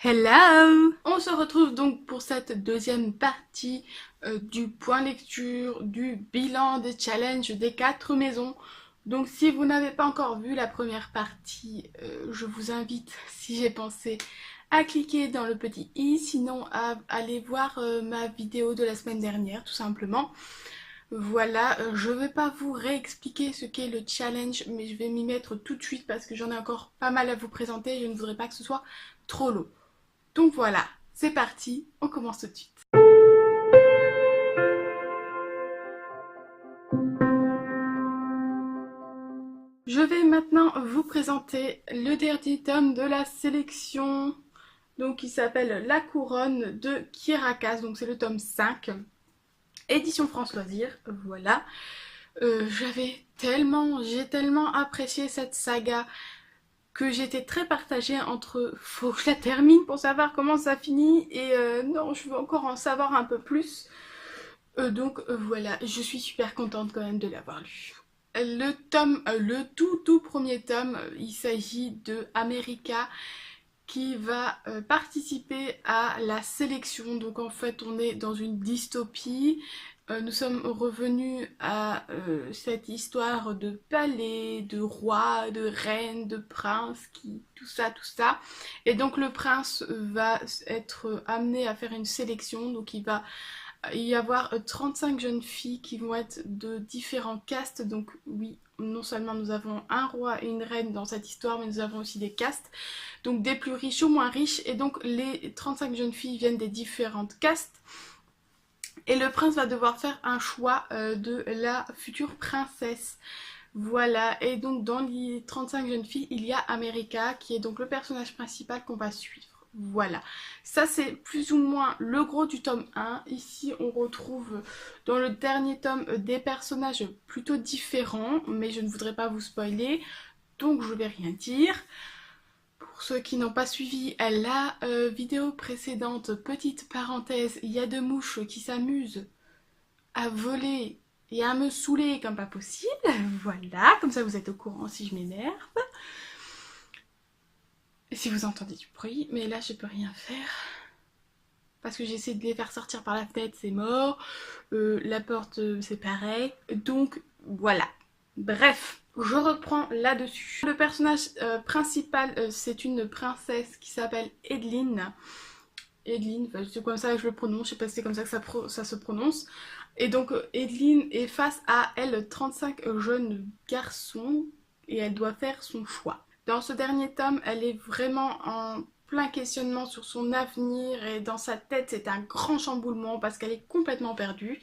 Hello! On se retrouve donc pour cette deuxième partie du point lecture, du bilan des challenges des 4 maisons. Donc si vous n'avez pas encore vu la première partie, je vous invite, si j'ai pensé, à cliquer dans le petit i, sinon à aller voir ma vidéo de la semaine dernière, tout simplement. Voilà, je vais pas vous réexpliquer ce qu'est le challenge, mais je vais m'y mettre tout de suite parce que j'en ai encore pas mal à vous présenter et je ne voudrais pas que ce soit trop long. Donc voilà, c'est parti, on commence tout de suite. Je vais maintenant vous présenter le dernier tome de la sélection, donc qui s'appelle La Couronne de Kirakas, donc c'est le tome 5, édition France Loisirs, voilà. J'ai tellement apprécié cette saga que j'étais très partagée entre faut que je la termine pour savoir comment ça finit et non, je veux encore en savoir un peu plus. Voilà, je suis super contente quand même de l'avoir lu. Le tout premier tome, il s'agit de America qui va participer à la sélection. Donc en fait, on est dans une dystopie. Nous sommes revenus à cette histoire de palais, de rois, de reines, de princes, tout ça, tout ça. Et donc le prince va être amené à faire une sélection. Donc il va y avoir 35 jeunes filles qui vont être de différents castes. Donc oui, non seulement nous avons un roi et une reine dans cette histoire, mais nous avons aussi des castes. Donc des plus riches aux moins riches. Et donc les 35 jeunes filles viennent des différentes castes. Et le prince va devoir faire un choix de la future princesse. Voilà, et donc dans les 35 jeunes filles, il y a America qui est donc le personnage principal qu'on va suivre. Voilà, ça c'est plus ou moins le gros du tome 1. Ici on retrouve dans le dernier tome des personnages plutôt différents, mais je ne voudrais pas vous spoiler, donc je vais rien dire. Pour ceux qui n'ont pas suivi la vidéo précédente, petite parenthèse, il y a deux mouches qui s'amusent à voler et à me saouler comme pas possible. Voilà, comme ça vous êtes au courant si je m'énerve. Et si vous entendez du bruit, mais là je peux rien faire. Parce que j'essaie de les faire sortir par la fenêtre, c'est mort. La porte, c'est pareil. Donc voilà. Bref, je reprends là-dessus. Le personnage principal, c'est une princesse qui s'appelle Edeline. Edeline, enfin, c'est comme ça que je le prononce, je sais pas si c'est comme ça que ça se prononce. Et donc Edeline est face à elle 35 jeunes garçons et elle doit faire son choix. Dans ce dernier tome, elle est vraiment en plein questionnement sur son avenir et dans sa tête c'est un grand chamboulement parce qu'elle est complètement perdue.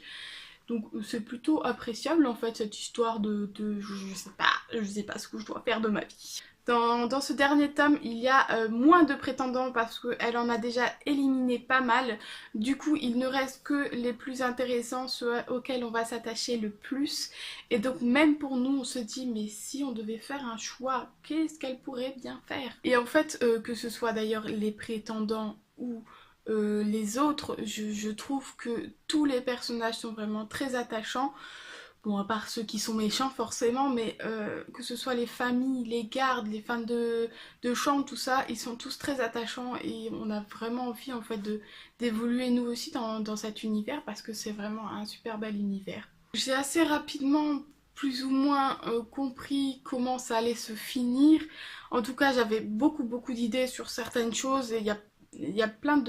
Donc c'est plutôt appréciable en fait cette histoire de je sais pas ce que je dois faire de ma vie. Dans ce dernier tome, il y a moins de prétendants parce qu'elle en a déjà éliminé pas mal. Du coup, il ne reste que les plus intéressants, ceux auxquels on va s'attacher le plus. Et donc, même pour nous, on se dit, mais si on devait faire un choix, qu'est-ce qu'elle pourrait bien faire? Et en fait, que ce soit d'ailleurs les prétendants ou les autres, je trouve que tous les personnages sont vraiment très attachants. Bon, à part ceux qui sont méchants forcément, mais que ce soit les familles, les gardes, les femmes de chambre, tout ça, ils sont tous très attachants et on a vraiment envie en fait d'évoluer nous aussi dans cet univers parce que c'est vraiment un super bel univers. J'ai assez rapidement plus ou moins compris comment ça allait se finir. En tout cas, j'avais beaucoup d'idées sur certaines choses et il y a plein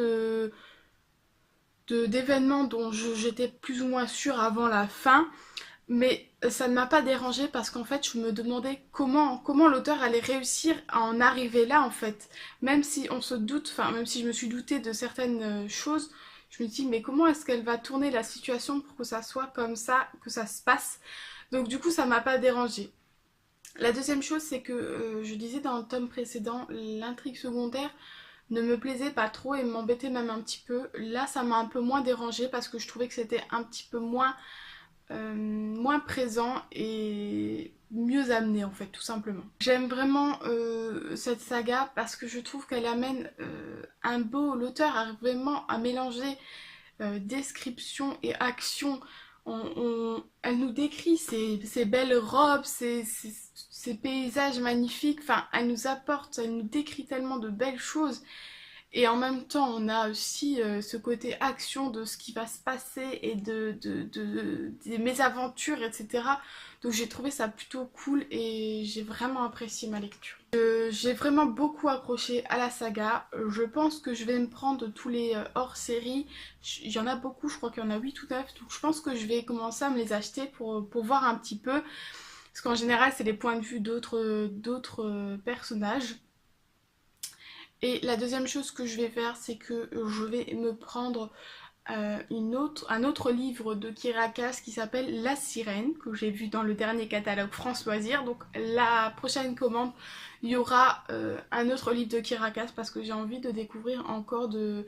d'événements dont j'étais plus ou moins sûre avant la fin. Mais ça ne m'a pas dérangée parce qu'en fait, je me demandais comment l'auteur allait réussir à en arriver là, en fait. Même si on se doute, enfin, même si je me suis doutée de certaines choses, je me dis, mais comment est-ce qu'elle va tourner la situation pour que ça soit comme ça, que ça se passe? Donc, du coup, ça m'a pas dérangée. La deuxième chose, c'est que je disais dans le tome précédent, l'intrigue secondaire ne me plaisait pas trop et m'embêtait même un petit peu. Là, ça m'a un peu moins dérangée parce que je trouvais que c'était un petit peu moins présent et mieux amené en fait tout simplement. J'aime vraiment cette saga parce que je trouve qu'elle amène l'auteur a vraiment à mélanger description et action. Elle nous décrit ces belles robes, ces paysages magnifiques, enfin elle nous apporte, elle nous décrit tellement de belles choses Et en même temps, on a aussi ce côté action de ce qui va se passer et des mésaventures, etc. Donc j'ai trouvé ça plutôt cool et j'ai vraiment apprécié ma lecture. J'ai vraiment beaucoup accroché à la saga. Je pense que je vais me prendre tous les hors-série. Il y en a beaucoup, je crois qu'il y en a 8 ou 9. Donc je pense que je vais commencer à me les acheter pour voir un petit peu. Parce qu'en général, c'est les points de vue d'autres personnages. Et la deuxième chose que je vais faire, c'est que je vais me prendre un autre livre de Kirakas qui s'appelle La Sirène, que j'ai vu dans le dernier catalogue France Loisirs. Donc la prochaine commande, il y aura un autre livre de Kirakas parce que j'ai envie de découvrir encore de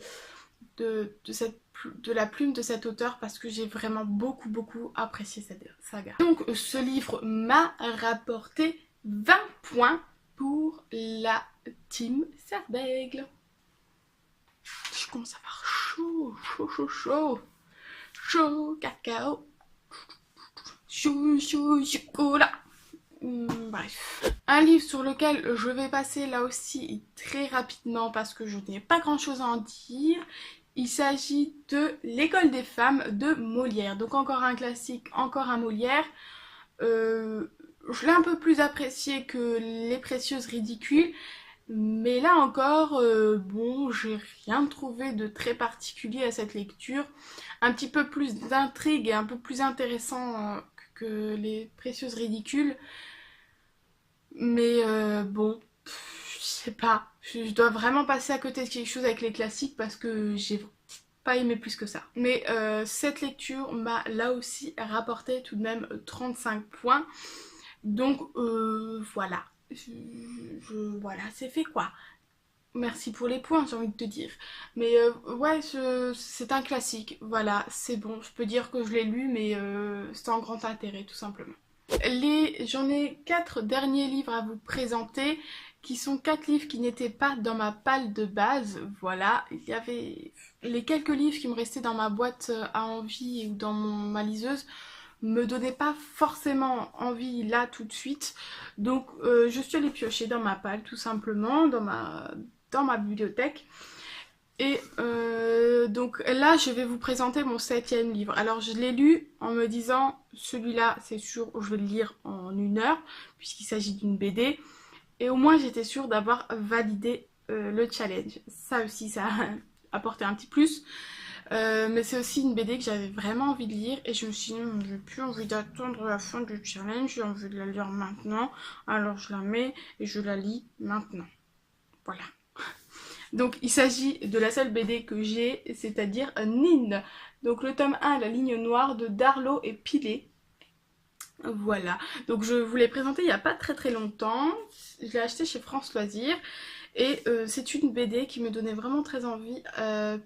la plume de cet auteur parce que j'ai vraiment beaucoup apprécié cette saga. Donc ce livre m'a rapporté 20 points pour la team Serdaigle. Je commence à avoir chaud cacao, chaud chocolat. Bref. Un livre sur lequel je vais passer là aussi très rapidement parce que je n'ai pas grand chose à en dire. Il s'agit de L'école des femmes de Molière. Donc encore un classique, encore un Molière. Je l'ai un peu plus apprécié que Les Précieuses Ridicules. Mais là encore, bon, j'ai rien trouvé de très particulier à cette lecture. Un petit peu plus d'intrigue et un peu plus intéressant que Les Précieuses Ridicules. Mais bon, je sais pas. Je dois vraiment passer à côté de quelque chose avec les classiques parce que j'ai pas aimé plus que ça. Mais cette lecture m'a là aussi rapporté tout de même 35 points. Donc voilà. Voilà, c'est fait quoi. Merci pour les points, j'ai envie de te dire. Mais ouais, c'est un classique. Voilà, c'est bon. Je peux dire que je l'ai lu, mais c'est en grand intérêt, tout simplement. J'en ai 4 derniers livres à vous présenter, qui sont 4 livres qui n'étaient pas dans ma palle de base. Voilà, il y avait les quelques livres qui me restaient dans ma boîte à envie ou dans ma liseuse me donnaient pas forcément envie là tout de suite. Donc je suis allée piocher dans ma palle tout simplement, dans ma bibliothèque. Et donc là, je vais vous présenter mon 7e livre. Alors, je l'ai lu en me disant, celui-là, c'est sûr, je vais le lire en 1 heure, puisqu'il s'agit d'une BD. Et au moins, j'étais sûre d'avoir validé le challenge. Ça aussi, ça a apporté un petit plus. Mais c'est aussi une BD que j'avais vraiment envie de lire. Et je me suis dit, j'ai plus envie d'attendre la fin du challenge, j'ai envie de la lire maintenant. Alors, je la mets et je la lis maintenant. Voilà. Donc il s'agit de la seule BD que j'ai, c'est-à-dire Nin. Donc le tome 1, La ligne noire de Darlo et Pilet. Voilà, donc je vous l'ai présenté il n'y a pas très longtemps. Je l'ai acheté chez France Loisirs. Et c'est une BD qui me donnait vraiment très envie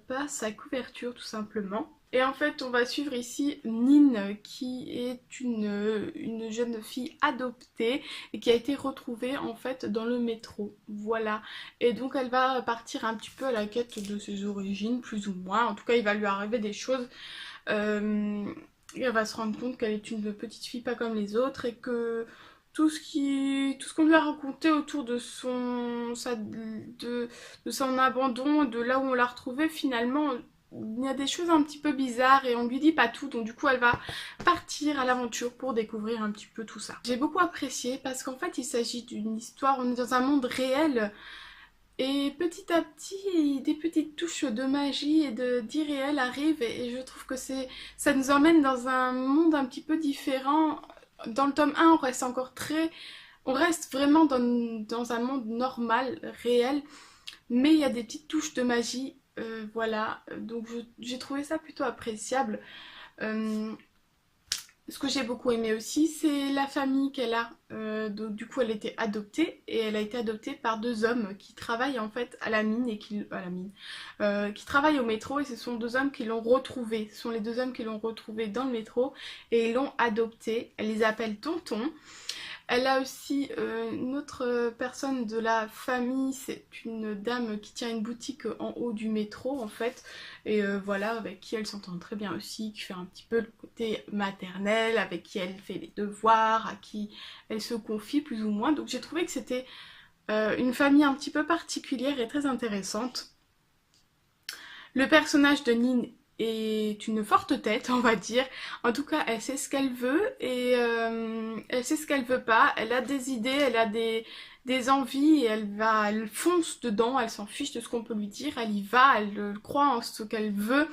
par sa couverture tout simplement. Et en fait, on va suivre ici Nin, qui est une jeune fille adoptée et qui a été retrouvée en fait dans le métro. Voilà. Et donc elle va partir un petit peu à la quête de ses origines, plus ou moins. En tout cas, il va lui arriver des choses. Et elle va se rendre compte qu'elle est une petite fille pas comme les autres et que tout ce qu'on lui a raconté autour de son abandon, de là où on l'a retrouvée, finalement, il y a des choses un petit peu bizarres et on lui dit pas tout, donc du coup elle va partir à l'aventure pour découvrir un petit peu tout ça. J'ai beaucoup apprécié parce qu'en fait il s'agit d'une histoire, on est dans un monde réel et petit à petit des petites touches de magie et d'irréel arrivent et je trouve que ça nous emmène dans un monde un petit peu différent. Dans le tome 1 on reste vraiment dans un monde normal, réel, mais il y a des petites touches de magie. Voilà, donc j'ai trouvé ça plutôt appréciable. Ce que j'ai beaucoup aimé aussi, c'est la famille qu'elle a. Donc du coup, elle était adoptée et elle a été adoptée par 2 hommes qui travaillent en fait à la mine et qui travaillent au métro et ce sont 2 hommes qui l'ont retrouvée. Ce sont les 2 hommes qui l'ont retrouvée dans le métro et ils l'ont adoptée. Elle les appelle Tonton. Elle a aussi une autre personne de la famille, c'est une dame qui tient une boutique en haut du métro en fait, et voilà, avec qui elle s'entend très bien aussi, qui fait un petit peu le côté maternel, avec qui elle fait les devoirs, à qui elle se confie plus ou moins, donc j'ai trouvé que c'était une famille un petit peu particulière et très intéressante. Le personnage de Nin est une forte tête, on va dire. En tout cas, elle sait ce qu'elle veut et elle sait ce qu'elle veut pas. Elle a des idées, elle a des envies et elle fonce dedans, elle s'en fiche de ce qu'on peut lui dire, elle y va, elle croit en ce qu'elle veut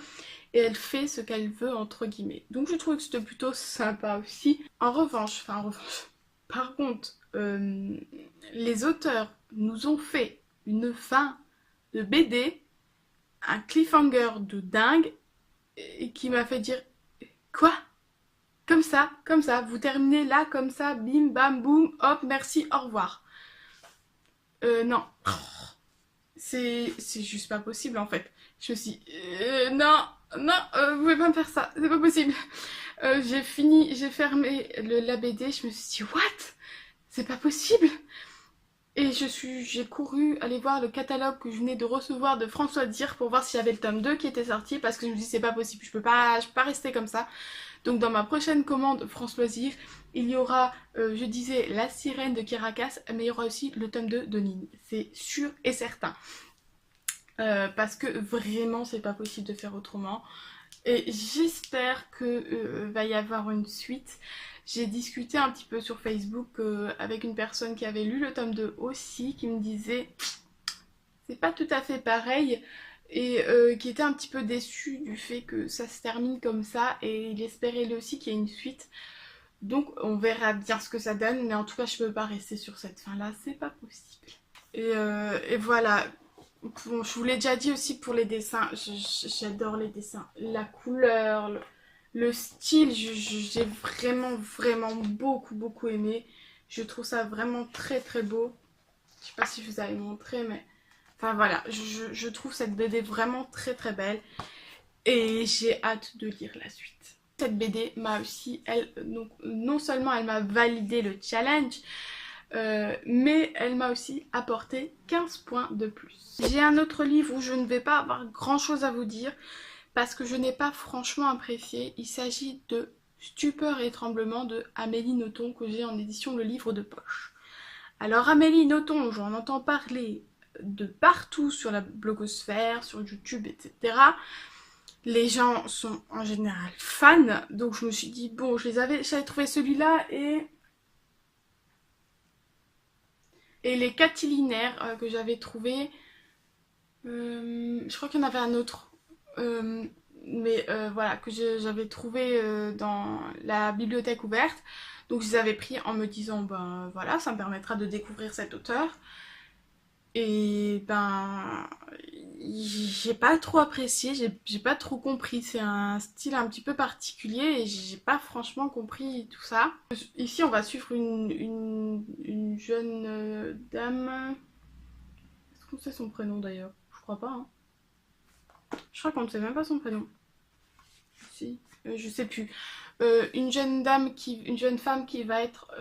et elle fait ce qu'elle veut entre guillemets. Donc je trouve que c'était plutôt sympa aussi. Par contre, les auteurs nous ont fait une fin de BD, un cliffhanger de dingue et qui m'a fait dire quoi? Comme ça, vous terminez là comme ça, bim bam boum, hop, merci, au revoir. Non, c'est juste pas possible en fait. Je me suis dit, non, non, vous pouvez pas me faire ça, c'est pas possible. J'ai fermé la BD, je me suis dit, what? C'est pas possible. Et j'ai couru aller voir le catalogue que je venais de recevoir de François Dire pour voir s'il y avait le tome 2 qui était sorti parce que je me dis c'est pas possible, je peux pas rester comme ça. Donc dans ma prochaine commande François Dire, il y aura, je disais, La Sirène de Kirakas, mais il y aura aussi le tome 2 de Nin. C'est sûr et certain. Parce que vraiment c'est pas possible de faire autrement. Et j'espère que va y avoir une suite. J'ai discuté un petit peu sur Facebook avec une personne qui avait lu le tome 2 aussi, qui me disait c'est pas tout à fait pareil et qui était un petit peu déçu du fait que ça se termine comme ça et il espérait lui aussi qu'il y ait une suite. Donc on verra bien ce que ça donne, mais en tout cas je peux pas rester sur cette fin là, c'est pas possible. Et voilà. Bon, je vous l'ai déjà dit aussi pour les dessins, j'adore les dessins, la couleur, le style, j'ai vraiment beaucoup aimé. Je trouve ça vraiment très beau. Je sais pas si je vous avais montré, mais enfin voilà, je trouve cette BD vraiment très belle et j'ai hâte de lire la suite. Cette BD m'a aussi, donc, non seulement elle m'a validé le challenge, mais elle m'a aussi apporté 15 points de plus. J'ai un autre livre où je ne vais pas avoir grand chose à vous dire parce que je n'ai pas franchement apprécié. Il s'agit de Stupeur et tremblement de Amélie Nothomb que j'ai en édition Le Livre de Poche. Alors Amélie Nothomb, j'en entends parler de partout sur la blogosphère, sur YouTube, etc. Les gens sont en général fans, donc je me suis dit bon, j'avais trouvé celui-là et les catilinaires que j'avais trouvé, je crois qu'il y en avait un autre, mais voilà, que j'avais trouvé dans la bibliothèque ouverte. Donc je les avais pris en me disant, ben voilà, ça me permettra de découvrir cet auteur. Et ben, j'ai pas trop apprécié, j'ai pas trop compris. C'est un style un petit peu particulier et j'ai pas franchement compris tout ça. Ici, on va suivre une jeune dame. Est-ce qu'on sait son prénom d'ailleurs? Je crois pas, hein. Je crois qu'on ne sait même pas son prénom. Si, je sais plus. Une jeune femme qui va être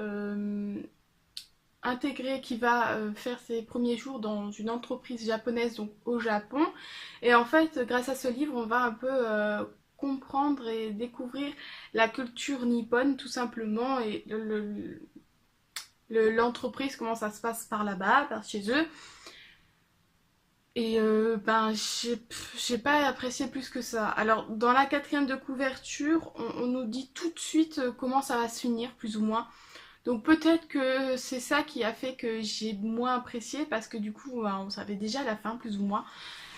intégrée, qui va faire ses premiers jours dans une entreprise japonaise, donc au Japon. Et en fait, grâce à ce livre, on va un peu comprendre et découvrir la culture nippone, tout simplement, et l'entreprise, comment ça se passe par là-bas, par chez eux. Et ben j'ai pas apprécié plus que ça. Alors dans la quatrième de couverture, on nous dit tout de suite comment ça va se finir, plus ou moins. Donc peut-être que c'est ça qui a fait que j'ai moins apprécié, parce que du coup ben, on savait déjà la fin, plus ou moins.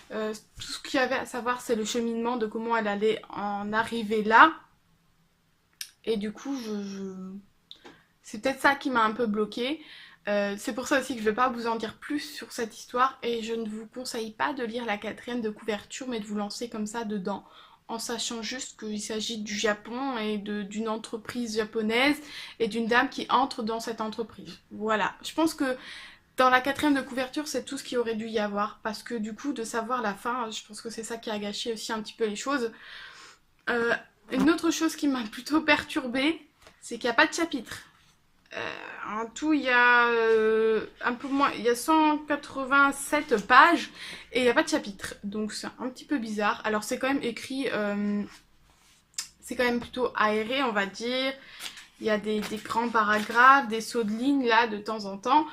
Tout ce qu'il y avait à savoir, c'est le cheminement de comment elle allait en arriver là. Et du coup, c'est peut-être ça qui m'a un peu bloquée. C'est pour ça aussi que je ne vais pas vous en dire plus sur cette histoire et je ne vous conseille pas de lire la quatrième de couverture, mais de vous lancer comme ça dedans, en sachant juste qu'il s'agit du Japon et d'une entreprise japonaise et d'une dame qui entre dans cette entreprise. Voilà, je pense que dans la quatrième de couverture, c'est tout ce qu'il aurait dû y avoir, parce que du coup, de savoir la fin, je pense que c'est ça qui a gâché aussi un petit peu les choses. Une autre chose qui m'a plutôt perturbée, c'est qu'il n'y a pas de chapitre. En tout, il y a un peu moins, il y a 187 pages et il n'y a pas de chapitre. Donc c'est un petit peu bizarre. Alors c'est quand même écrit, c'est quand même plutôt aéré, on va dire. Il y a des grands paragraphes, des sauts de ligne là de temps en temps.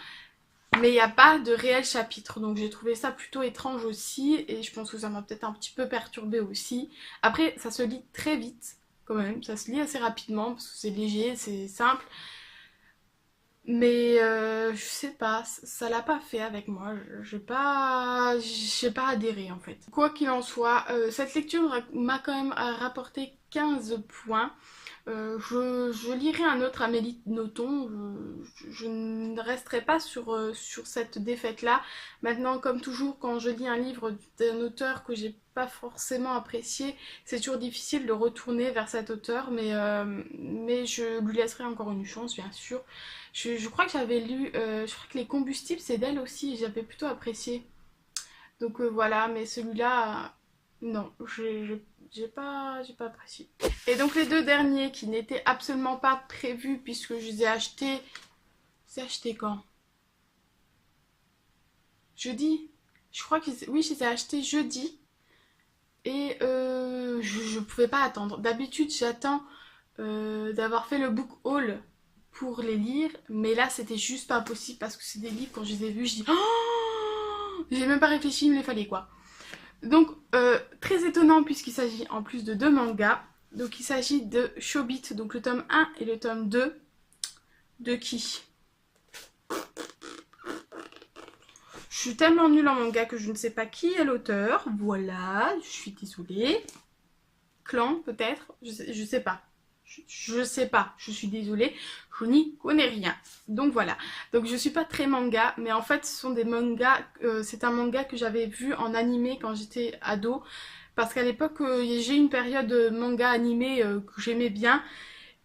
Mais il n'y a pas de réel chapitre, donc j'ai trouvé ça plutôt étrange aussi, et je pense que ça m'a peut-être un petit peu perturbée aussi. Après, ça se lit très vite, quand même, ça se lit assez rapidement, parce que c'est léger, c'est simple, mais je sais pas, ça l'a pas fait avec moi, j'ai pas adhéré en fait. Quoi qu'il en soit, cette lecture m'a quand même rapporté 15 points. Je lirai un autre Amélie Nothomb, je ne resterai pas sur cette défaite-là. Maintenant, comme toujours, quand je lis un livre d'un auteur que j'ai pas forcément apprécié, c'est toujours difficile de retourner vers cet auteur, mais je lui laisserai encore une chance, bien sûr. Je crois que j'avais lu, je crois que Les Combustibles, c'est d'elle aussi, j'avais plutôt apprécié. Donc voilà, mais celui-là, non, j'ai pas apprécié. Et donc les deux derniers qui n'étaient absolument pas prévus puisque je les ai achetés. C'est acheté quand? Jeudi? Je crois que oui, je les ai achetés jeudi. Et je pouvais pas attendre. D'habitude, j'attends d'avoir fait le book haul pour les lire. Mais là, c'était juste pas possible parce que c'est des livres, quand je les ai vus, je dis oh, j'ai même pas réfléchi, il me les fallait quoi. Donc, très étonnant puisqu'il s'agit en plus de deux mangas. Donc, il s'agit de Chobit, donc le tome 1 et le tome 2. De qui? Je suis tellement nulle en manga que je ne sais pas qui est l'auteur. Voilà, je suis désolée. Clan, peut-être? Je sais pas. Je sais pas, je suis désolée, je n'y connais rien. Donc voilà, donc je suis pas très manga, mais en fait ce sont des mangas, c'est un manga que j'avais vu en animé quand j'étais ado, parce qu'à l'époque j'ai eu une période manga animé que j'aimais bien,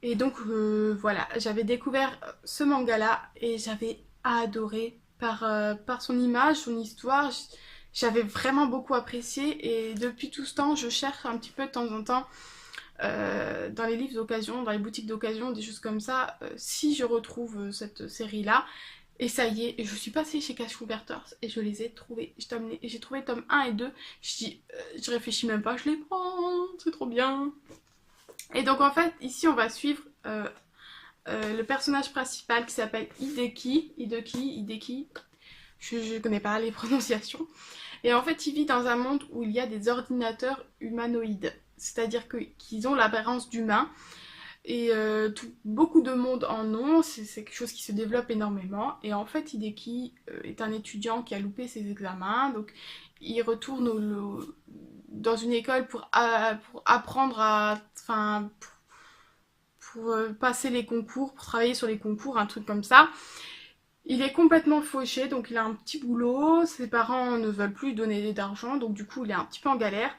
et donc voilà, j'avais découvert ce manga là, et j'avais adoré par son image, son histoire, j'avais vraiment beaucoup apprécié, et depuis tout ce temps je cherche un petit peu de temps en temps dans les livres d'occasion, dans les boutiques d'occasion, des choses comme ça, si je retrouve cette série-là. Et ça y est, je suis passée chez Cash Converters et je les ai trouvés. J'ai trouvé tome 1 et 2. Je dis, je réfléchis même pas, je les prends, c'est trop bien. Et donc en fait, ici on va suivre le personnage principal qui s'appelle Hideki. Je connais pas les prononciations. Et en fait, il vit dans un monde où il y a des ordinateurs humanoïdes. C'est-à-dire qu'ils ont l'apparence d'humains. Et beaucoup de monde en ont, c'est quelque chose qui se développe énormément. Et en fait, Hideki est un étudiant qui a loupé ses examens. Donc, il retourne dans une école pour apprendre à... Enfin, pour passer les concours, pour travailler sur les concours, un truc comme ça. Il est complètement fauché, donc il a un petit boulot, ses parents ne veulent plus lui donner d'argent, donc du coup il est un petit peu en galère.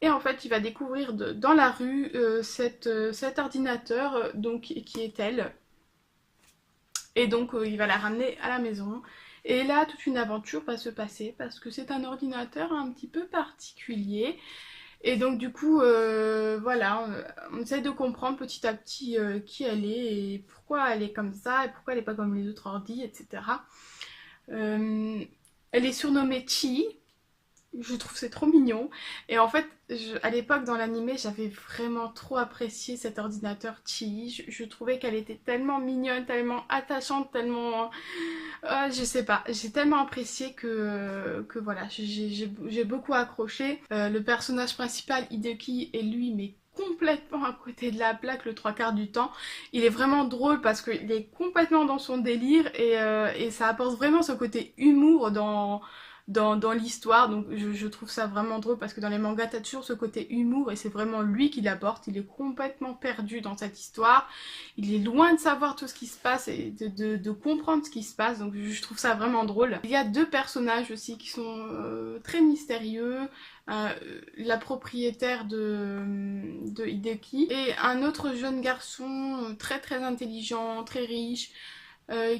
Et en fait il va découvrir dans la rue cet ordinateur donc, qui est elle. Et donc il va la ramener à la maison. Et là toute une aventure va se passer parce que c'est un ordinateur un petit peu particulier. Et donc du coup, voilà, on essaie de comprendre petit à petit qui elle est et pourquoi elle est comme ça et pourquoi elle n'est pas comme les autres ordi, etc. Elle est surnommée Chi. Je trouve c'est trop mignon. Et en fait, à l'époque dans l'animé, j'avais vraiment trop apprécié cet ordinateur Chi. Je trouvais qu'elle était tellement mignonne, tellement attachante, tellement... je sais pas, j'ai tellement apprécié que voilà, j'ai beaucoup accroché. Le personnage principal, Hideki, est lui, mais complètement à côté de la plaque le trois quarts du temps. Il est vraiment drôle parce qu'il est complètement dans son délire et ça apporte vraiment ce côté humour dans l'histoire, donc je trouve ça vraiment drôle parce que dans les mangas t'as toujours ce côté humour et c'est vraiment lui qui l'apporte, il est complètement perdu dans cette histoire, il est loin de savoir tout ce qui se passe et de comprendre ce qui se passe, donc je trouve ça vraiment drôle. Il y a deux personnages aussi qui sont très mystérieux, la propriétaire de Hideki et un autre jeune garçon très très intelligent, très riche,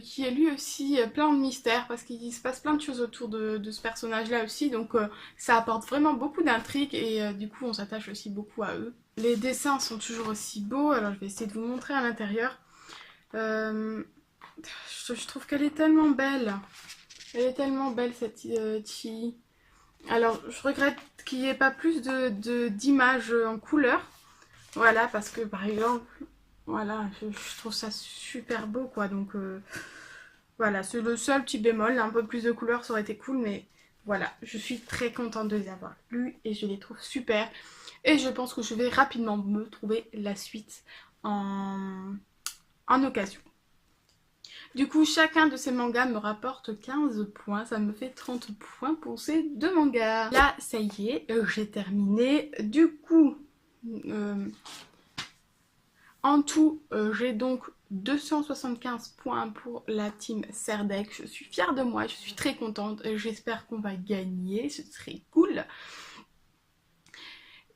qui est lui aussi plein de mystères parce qu'il se passe plein de choses autour de ce personnage là aussi, donc ça apporte vraiment beaucoup d'intrigues et du coup on s'attache aussi beaucoup à eux. Les dessins sont toujours aussi beaux, alors je vais essayer de vous montrer à l'intérieur. Je trouve qu'elle est tellement belle, elle est tellement belle cette Chi. Alors je regrette qu'il n'y ait pas plus d'images en couleur, voilà, parce que par exemple voilà, je trouve ça super beau quoi, donc Voilà, c'est le seul petit bémol. Un peu plus de couleurs, ça aurait été cool, mais voilà, je suis très contente de les avoir lus et je les trouve super. Et je pense que je vais rapidement me trouver la suite en, en occasion. Du coup, chacun de ces mangas me rapporte 15 points. Ça me fait 30 points pour ces deux mangas. Là, ça y est, j'ai terminé. Du coup, en tout, j'ai donc 275 points pour la team Serdec. Je suis fière de moi, je suis très contente. J'espère qu'on va gagner, ce serait cool.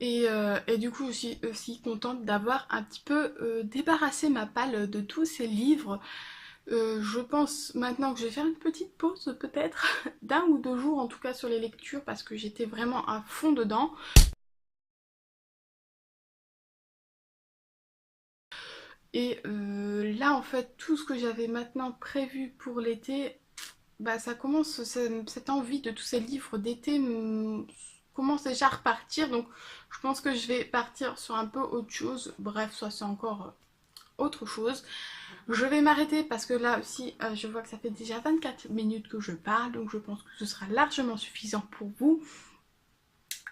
Et du coup, je suis aussi contente d'avoir un petit peu débarrassé ma palle de tous ces livres. Je pense maintenant que je vais faire une petite pause peut-être d'un ou deux jours en tout cas sur les lectures parce que j'étais vraiment à fond dedans. Et là en fait tout ce que j'avais maintenant prévu pour l'été, bah ça commence, cette envie de tous ces livres d'été commence déjà à repartir. Donc je pense que je vais partir sur un peu autre chose. Bref, ça c'est encore autre chose. Je vais m'arrêter parce que là aussi je vois que ça fait déjà 24 minutes que je parle, donc je pense que ce sera largement suffisant pour vous.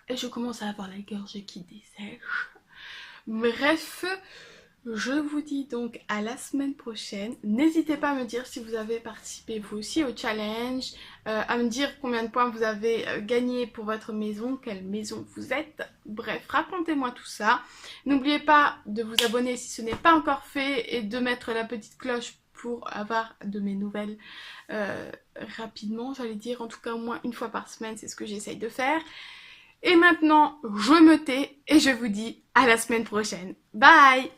Et je commence à avoir la gorge qui dessèche. Bref, je vous dis donc à la semaine prochaine. N'hésitez pas à me dire si vous avez participé vous aussi au challenge, à me dire combien de points vous avez gagné pour votre maison, quelle maison vous êtes. Bref, racontez-moi tout ça. N'oubliez pas de vous abonner si ce n'est pas encore fait et de mettre la petite cloche pour avoir de mes nouvelles rapidement, j'allais dire, en tout cas au moins une fois par semaine, c'est ce que j'essaye de faire. Et maintenant, je me tais et je vous dis à la semaine prochaine. Bye!